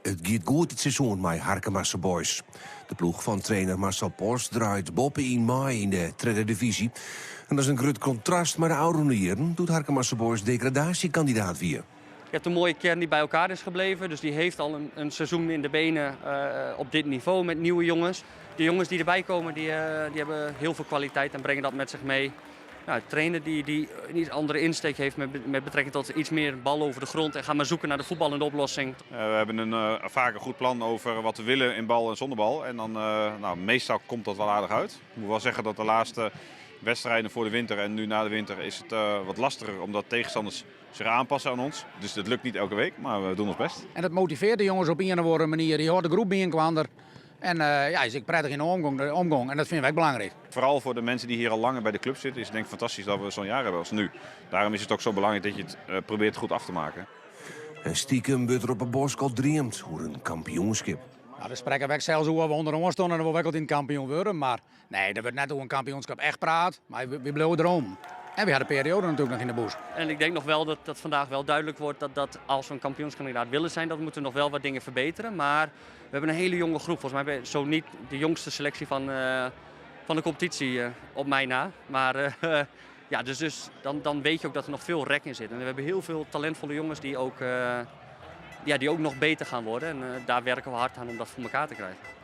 Het gaat goed dit seizoen met Harkemasse Boys. De ploeg van trainer Marcel Post draait boppen in mei in de tweede divisie. En dat is een groot contrast met de oude jaren. Doet Harkemasse Boys degradatiekandidaat weer. Je hebt een mooie kern die bij elkaar is gebleven. Dus die heeft al een seizoen in de benen op dit niveau met nieuwe jongens. De jongens die erbij komen, die hebben heel veel kwaliteit en brengen dat met zich mee. Nou, de trainer die een iets andere insteek heeft met betrekking tot iets meer bal over de grond. En gaan maar zoeken naar de voetballende oplossing. We hebben vaak een goed plan over wat we willen in bal en zonder bal. En dan, meestal komt dat wel aardig uit. Ik moet wel zeggen dat de laatste wedstrijden voor de winter en nu na de winter is het wat lastiger. Omdat tegenstanders zich aanpassen aan ons. Dus dat lukt niet elke week, maar we doen ons best. En dat motiveert de jongens op een of andere manier. Je hoort de groep bijeenkwam. En is ik prettig in de omgang en dat vinden wij belangrijk. Vooral voor de mensen die hier al langer bij de club zitten is het denk ik fantastisch dat we zo'n jaar hebben als nu. Daarom is het ook zo belangrijk dat je het probeert goed af te maken. En stiekem wordt er op een Boskool dreamt voor een kampioenschap. Nou, de spreken weg zelfs hoe we onder ons stonden en we wel in het kampioen worden. Maar nee, er wordt net over een kampioenschap echt praat. Maar we bleven erom. En we hadden een periode natuurlijk nog in de boes. En ik denk nog wel dat vandaag wel duidelijk wordt dat als we een kampioenskandidaat willen zijn, dat moeten we nog wel wat dingen verbeteren. Maar we hebben een hele jonge groep. Volgens mij hebben we zo niet de jongste selectie van de competitie op mij na. Maar dus dan weet je ook dat er nog veel rek in zit. En we hebben heel veel talentvolle jongens die ook nog beter gaan worden. En daar werken we hard aan om dat voor elkaar te krijgen.